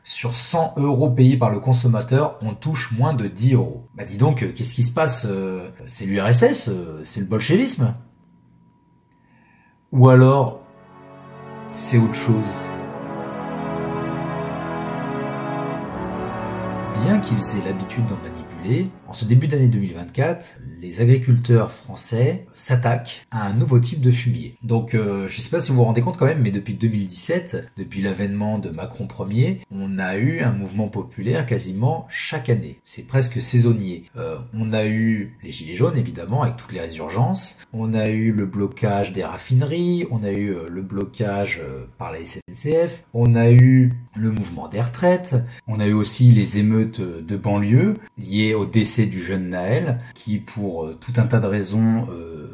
sur 100 € payés par le consommateur, on touche moins de 10 €. Bah dis donc, qu'est-ce qui se passe? C'est l'URSS? C'est le bolchevisme? Ou alors, c'est autre chose? Bien qu'ils aient l'habitude d'en manipuler, en ce début d'année 2024, les agriculteurs français s'attaquent à un nouveau type de fumier. Donc je ne sais pas si vous vous rendez compte quand même, mais depuis 2017, depuis l'avènement de Macron Ier, on a eu un mouvement populaire quasiment chaque année. C'est presque saisonnier. On a eu les gilets jaunes évidemment avec toutes les résurgences, on a eu le blocage des raffineries, on a eu le blocage par la SNCF, on a eu le mouvement des retraites, on a eu aussi les émeutes de banlieue liées au décès du jeune Naël, qui pour tout un tas de raisons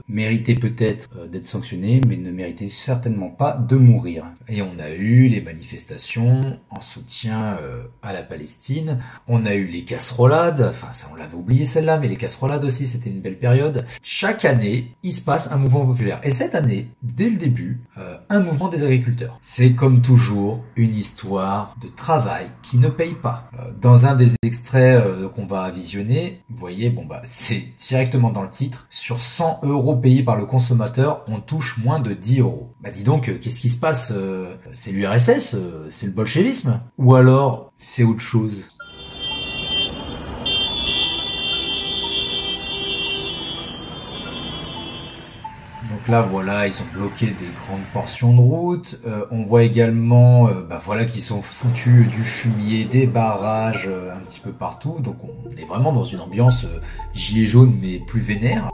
méritait peut-être d'être sanctionné, mais ne méritait certainement pas de mourir. Et on a eu les manifestations en soutien à la Palestine, on a eu les casserolades, enfin ça on l'avait oublié celle-là, mais les casserolades aussi c'était une belle période. Chaque année, il se passe un mouvement populaire. Et cette année, dès le début, un mouvement des agriculteurs. C'est comme toujours une histoire de travail qui ne paye pas. Dans un des extraits qu'on va visionner, vous voyez, bon bah c'est directement dans le titre, sur 100 € payés par le consommateur, on touche moins de 10 €. Bah dis donc, qu'est-ce qui se passe? C'est l'URSS? C'est le bolchevisme? Ou alors, c'est autre chose? Donc là, voilà, ils ont bloqué des grandes portions de route. On voit également, voilà, qu'ils sont foutus du fumier, des barrages, un petit peu partout. Donc on est vraiment dans une ambiance gilet jaune, mais plus vénère.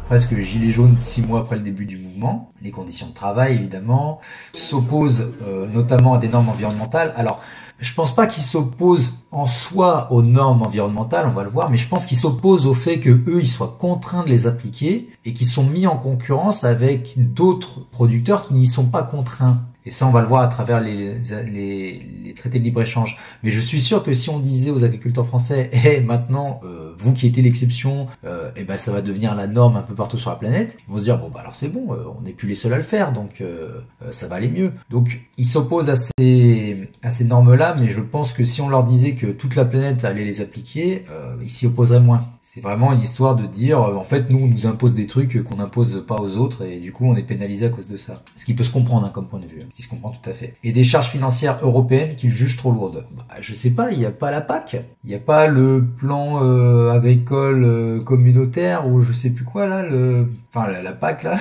Presque gilet jaune 6 mois après le début du mouvement. Les conditions de travail, évidemment, s'opposent notamment à des normes environnementales. Alors, je pense pas qu'ils s'opposent en soi aux normes environnementales, on va le voir, mais je pense qu'ils s'opposent au fait que eux, ils soient contraints de les appliquer et qu'ils sont mis en concurrence avec d'autres producteurs qui n'y sont pas contraints. Et ça, on va le voir à travers les traités de libre-échange. Mais je suis sûr que si on disait aux agriculteurs français, maintenant, vous qui étiez l'exception, ça va devenir la norme un peu partout sur la planète, ils vont se dire, bon, bah alors c'est bon, on n'est plus les seuls à le faire, donc ça va aller mieux. Donc, ils s'opposent à ces normes-là, mais je pense que si on leur disait que toute la planète allait les appliquer, ils s'y opposeraient moins. C'est vraiment une histoire de dire, en fait, nous, on nous impose des trucs qu'on n'impose pas aux autres, et du coup, on est pénalisé à cause de ça. Ce qui peut se comprendre, comme point de vue. Qui se comprend tout à fait. Et des charges financières européennes qu'ils jugent trop lourdes. Je sais pas, il n'y a pas la PAC, il n'y a pas le plan agricole communautaire ou je sais plus quoi là, la PAC là.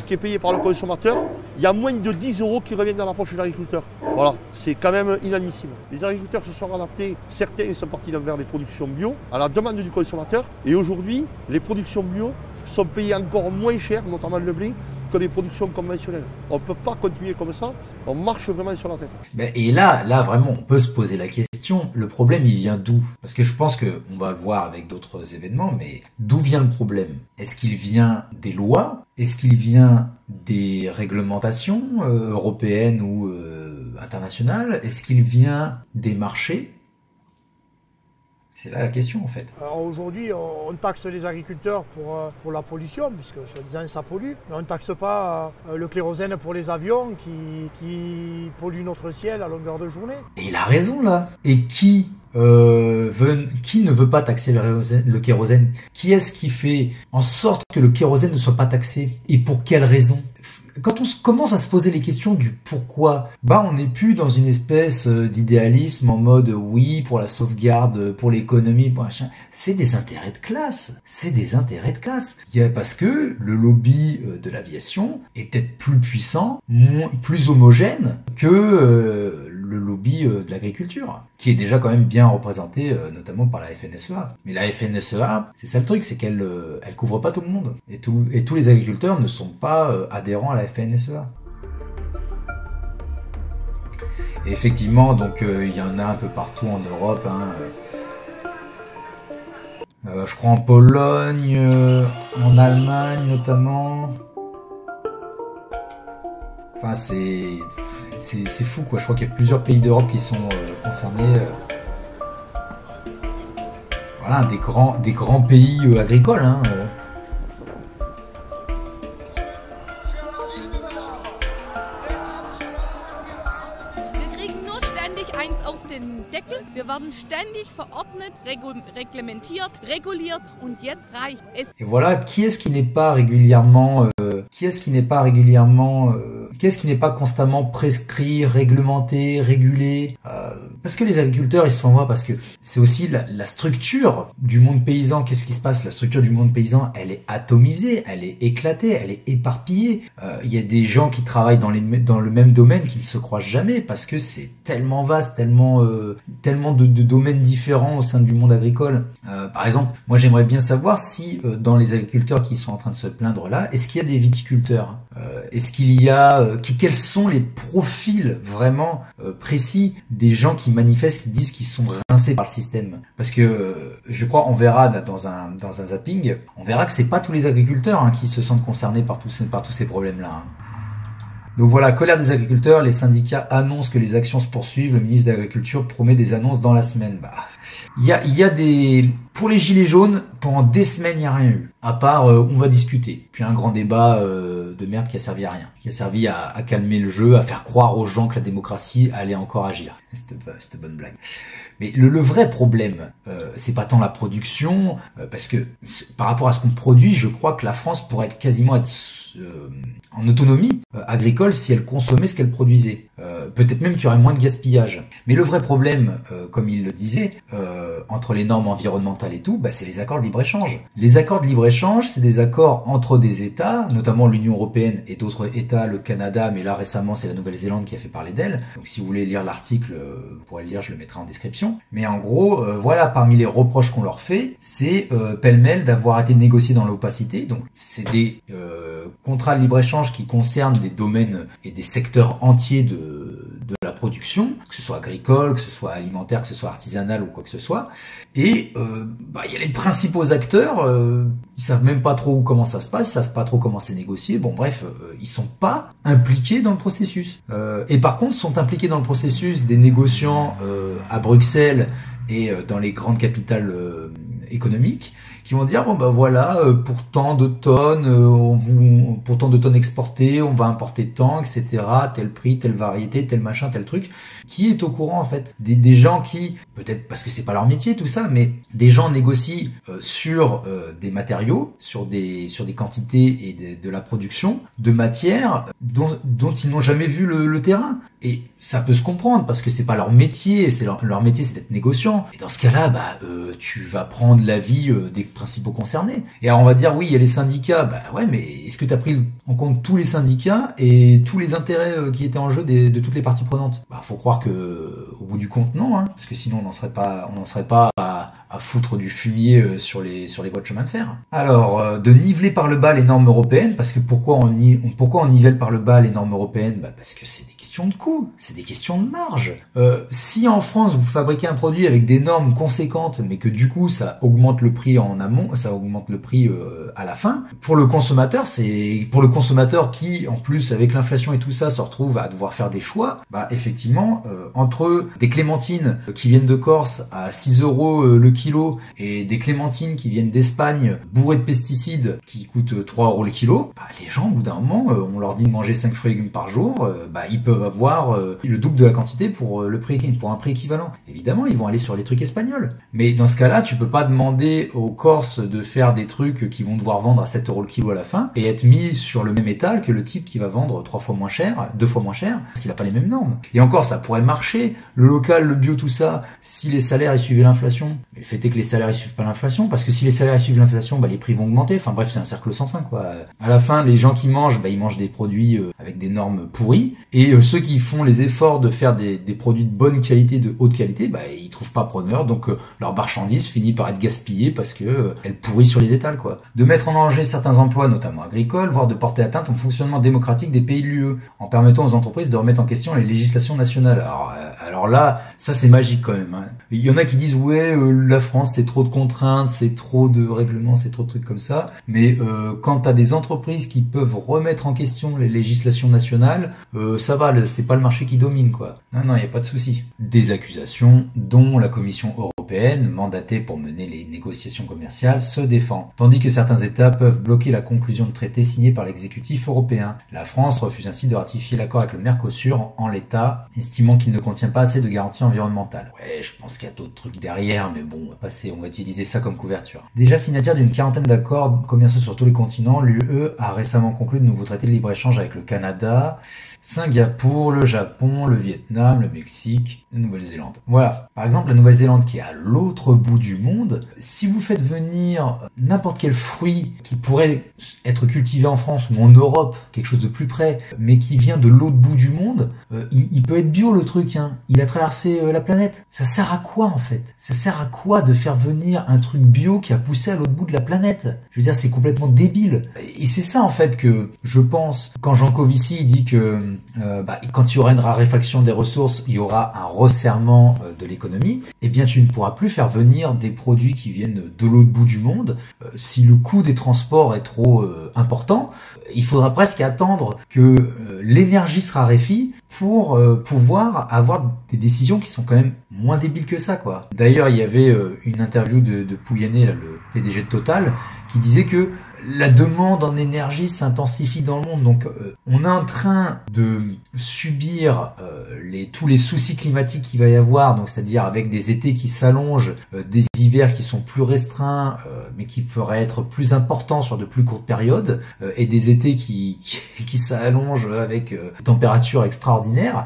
Qui est payé par le consommateur, il y a moins de 10 € qui reviennent dans la poche de l'agriculteur. Voilà, c'est quand même inadmissible. Les agriculteurs se sont adaptés, certains sont partis vers des productions bio, à la demande du consommateur, et aujourd'hui, les productions bio sont payées encore moins cher, notamment le blé, que des productions conventionnelles. On ne peut pas continuer comme ça, on marche vraiment sur la tête. Et là, vraiment, on peut se poser la question, le problème, il vient d'où? Parce que je pense qu'on va le voir avec d'autres événements, mais d'où vient le problème? Est-ce qu'il vient des lois? Est-ce qu'il vient des réglementations européennes ou internationales? Est-ce qu'il vient des marchés? C'est là la question en fait. Alors aujourd'hui, on taxe les agriculteurs pour la pollution, puisque soi-disant ça pollue, mais on ne taxe pas le kérosène pour les avions qui polluent notre ciel à longueur de journée. Et il a raison là. Et qui ne veut pas taxer le kérosène? Qui est-ce qui fait en sorte que le kérosène ne soit pas taxé? Et pour quelle raison? Quand on commence à se poser les questions du pourquoi, on n'est plus dans une espèce d'idéalisme en mode oui pour la sauvegarde, pour l'économie, pour machin. C'est des intérêts de classe. C'est des intérêts de classe. Parce que le lobby de l'aviation est peut-être plus puissant, plus homogène que le lobby de l'agriculture, qui est déjà quand même bien représenté, notamment par la FNSEA. Mais la FNSEA, c'est ça le truc, c'est qu'elle couvre pas tout le monde. Et tous les agriculteurs ne sont pas adhérents à la FNSEA. Et effectivement, donc il y en a un peu partout en Europe. Je crois en Pologne, en Allemagne notamment. Enfin, c'est fou quoi, je crois qu'il y a plusieurs pays d'Europe qui sont concernés. Voilà, des grands pays agricoles. Wir kriegen nur ständig ein eins auf den Deckel. Wir werden ständig verordnet, reglementiert, reguliert und jetzt reicht es. Et voilà, qui est-ce qui n'est pas régulièrement, constamment prescrit, réglementé, régulé, parce que les agriculteurs, ils se font voir, parce que c'est aussi la structure du monde paysan. Qu'est-ce qui se passe? La structure du monde paysan, elle est atomisée, elle est éclatée, elle est éparpillée. Il y a des gens qui travaillent dans le même domaine qui ne se croisent jamais, parce que c'est tellement vaste, tellement de domaines différents au sein du monde agricole. Par exemple, moi j'aimerais bien savoir si dans les agriculteurs qui sont en train de se plaindre là, est-ce qu'il y a des viticulteurs? Est-ce qu'il y a quels sont les profils vraiment précis des gens qui manifestent, qui disent qu'ils sont rincés par le système? Parce que je crois, on verra dans un zapping, on verra que c'est pas tous les agriculteurs qui se sentent concernés par tous ces problèmes-là. Donc voilà, colère des agriculteurs, les syndicats annoncent que les actions se poursuivent, le ministre de l'Agriculture promet des annonces dans la semaine. Il y a des... Pour les gilets jaunes, pendant des semaines, il n'y a rien eu. À part, on va discuter. Puis un grand débat de merde qui a servi à rien. Qui a servi à calmer le jeu, à faire croire aux gens que la démocratie allait encore agir. C'était bonne blague. Mais le vrai problème, c'est pas tant la production, parce que par rapport à ce qu'on produit, je crois que la France pourrait quasiment être en autonomie agricole si elle consommait ce qu'elle produisait. Peut-être même qu'il y aurait moins de gaspillage. Mais le vrai problème, comme il le disait, entre les normes environnementales et tout, c'est les accords de libre-échange. Les accords de libre-échange, c'est des accords entre des États, notamment l'Union européenne et d'autres États, le Canada, mais là récemment c'est la Nouvelle-Zélande qui a fait parler d'elle. Donc si vous voulez lire l'article, vous pourrez le lire, je le mettrai en description. Mais en gros, voilà, parmi les reproches qu'on leur fait, c'est pêle-mêle d'avoir été négocié dans l'opacité. Donc c'est des contrats de libre-échange qui concernent des domaines et des secteurs entiers de la production, que ce soit agricole, que ce soit alimentaire, que ce soit artisanal ou quoi que ce soit. Et il y a les principaux acteurs, ils savent même pas trop comment ça se passe, ils savent pas trop comment c'est négocié. Bon bref, ils sont pas impliqués dans le processus. Et par contre, sont impliqués dans le processus des négociants à Bruxelles et dans les grandes capitales économiques, qui vont dire voilà, pour tant de tonnes exportées, on va importer tant, etc. Tel prix, telle variété, tel machin, tel truc. Qui est au courant en fait? Des gens qui, peut-être parce que c'est pas leur métier tout ça, mais des gens négocient sur des matériaux, sur des quantités et de la production de matières dont ils n'ont jamais vu le terrain. Et ça peut se comprendre parce que c'est pas leur métier, leur métier c'est d'être négociant. Et dans ce cas-là, tu vas prendre l'avis des principaux concernés. Et alors on va dire oui, il y a les syndicats. Ouais, mais est-ce que tu as pris en compte tous les syndicats et tous les intérêts qui étaient en jeu de toutes les parties prenantes? Faut croire que au bout du compte non, parce que sinon on n'en serait pas à foutre du fumier sur les voies de chemin de fer. Alors, de niveler par le bas les normes européennes, parce que pourquoi on nivelle par le bas les normes européennes? Parce que c'est des questions de coût, c'est des questions de marge. Si en France vous fabriquez un produit avec des normes conséquentes, mais que du coup ça augmente le prix en amont, ça augmente le prix à la fin, pour le consommateur qui, en plus avec l'inflation et tout ça, se retrouve à devoir faire des choix, effectivement, entre des clémentines qui viennent de Corse à 6 € le kilo et des clémentines qui viennent d'Espagne bourrées de pesticides qui coûtent 3 € le kilo, les gens au bout d'un moment, on leur dit de manger 5 fruits et légumes par jour, ils peuvent avoir le double de la quantité pour un prix équivalent. Évidemment, ils vont aller sur les trucs espagnols. Mais dans ce cas-là, tu peux pas demander aux Corses de faire des trucs qui vont devoir vendre à 7 € le kilo à la fin et être mis sur le même étal que le type qui va vendre 2 fois moins cher, parce qu'il a pas les mêmes normes. Et encore, ça pourrait marcher, le local, le bio, tout ça, si les salaires ils suivaient l'inflation. Mais le fait est que les salaires ils suivent pas l'inflation, parce que si les salaires ils suivent l'inflation, les prix vont augmenter. Enfin bref, c'est un cercle sans fin, quoi. À la fin, les gens qui mangent, ils mangent des produits avec des normes pourries, et ceux qui font les efforts de faire des produits de bonne qualité, de haute qualité, ils trouvent pas preneur, donc leur marchandise finit par être gaspillée parce que elle pourrit sur les étals, quoi. De mettre en danger certains emplois, notamment agricoles, voire de porter atteinte au fonctionnement démocratique des pays de l'UE, en permettant aux entreprises de remettre en question les législations nationales. Alors là, ça c'est magique quand même. Il y en a qui disent ouais, la France c'est trop de contraintes, c'est trop de règlements, c'est trop de trucs comme ça. Mais quand t'as des entreprises qui peuvent remettre en question les législations nationales, ça va, c'est pas le marché qui domine, quoi. Non, il y a pas de souci. Des accusations dont la Commission européenne européenne, mandatée pour mener les négociations commerciales, se défend, tandis que certains États peuvent bloquer la conclusion de traités signés par l'exécutif européen. La France refuse ainsi de ratifier l'accord avec le Mercosur en l'état, estimant qu'il ne contient pas assez de garanties environnementales. Ouais, je pense qu'il y a d'autres trucs derrière, mais bon, on va utiliser ça comme couverture. Déjà signataire d'une quarantaine d'accords commerciaux sur tous les continents, l'UE a récemment conclu de nouveaux traités de libre-échange avec le Canada, Singapour, le Japon, le Vietnam, le Mexique, la Nouvelle-Zélande. Voilà. Par exemple, la Nouvelle-Zélande qui est à l'autre bout du monde, si vous faites venir n'importe quel fruit qui pourrait être cultivé en France ou en Europe, quelque chose de plus près, mais qui vient de l'autre bout du monde, il peut être bio le truc, hein. Il a traversé la planète. Ça sert à quoi en fait? Ça sert à quoi de faire venir un truc bio qui a poussé à l'autre bout de la planète? Je veux dire, c'est complètement débile. Et c'est ça en fait que je pense quand Jean Covici dit que quand il y aura une raréfaction des ressources, il y aura un resserrement de l'économie, eh bien tu ne pourras plus faire venir des produits qui viennent de l'autre bout du monde. Si le coût des transports est trop important, il faudra presque attendre que l'énergie se raréfie pour pouvoir avoir des décisions qui sont quand même moins débiles que ça, quoi. D'ailleurs, il y avait une interview de Pouyanné, là, le PDG de Total, qui disait que la demande en énergie s'intensifie dans le monde, donc on est en train de subir tous les soucis climatiques qu'il va y avoir, donc c'est-à-dire avec des étés qui s'allongent, des hivers qui sont plus restreints, mais qui pourraient être plus importants sur de plus courtes périodes, et des étés qui s'allongent avec des températures extraordinaires,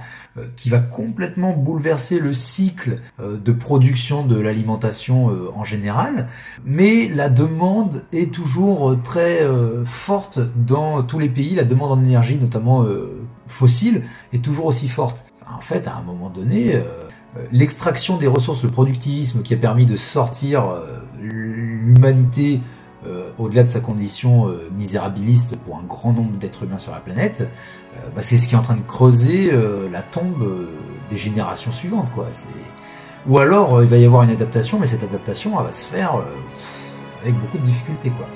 qui va complètement bouleverser le cycle de production de l'alimentation en général, mais la demande est toujours très forte dans tous les pays. La demande en énergie, notamment fossile, est toujours aussi forte. En fait, à un moment donné, l'extraction des ressources, le productivisme qui a permis de sortir l'humanité au-delà de sa condition misérabiliste pour un grand nombre d'êtres humains sur la planète, c'est ce qui est en train de creuser la tombe des générations suivantes, quoi. Ou alors il va y avoir une adaptation, mais cette adaptation elle va se faire avec beaucoup de difficultés, quoi.